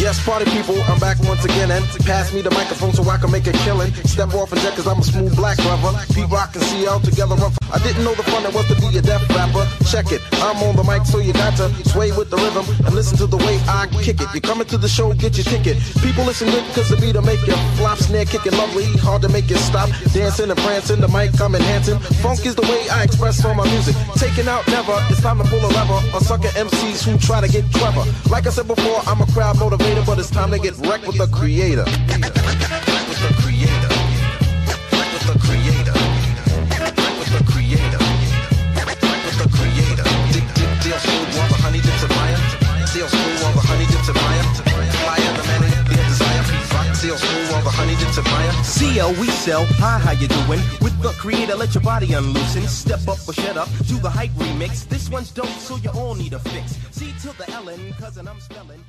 Yes, party people, I'm back once again, and pass me the microphone so I can make a killing. Step off and jet cause I'm a smooth black brother. P-Rock and CL together rough. I didn't know the fun it was to be a deaf rapper. Check it, I'm on the mic so you got to sway with the rhythm and listen to the way I kick it. You coming to the show, get your ticket. People listen good cause the beat'll make you flop. Snare kicking lovely, hard to make it stop. Dancing and prancing, the mic I'm enhancing. Funk is the way I express all my music. Taking out never, it's time to pull a lever on sucker MCs who try to get clever. Like I said before, I'm a crowd motivator, but it's time to get wrecked with the creator. Wrecked with the creator. Wrecked with the creator. Wrecked with the creator. Wrecked with the creator. Deal smooth while the honey dips in fire. Deal smooth while the honey dips in fire. Fire the man in their desire. Deal smooth while the honey dips in fire. CL, we sell. Hi, how you doing? With the creator, let your body unloosen. Step up or shut up. Do the hype remix. This one's dope, so you all need a fix. C to the Ellen, cousin I'm spelling.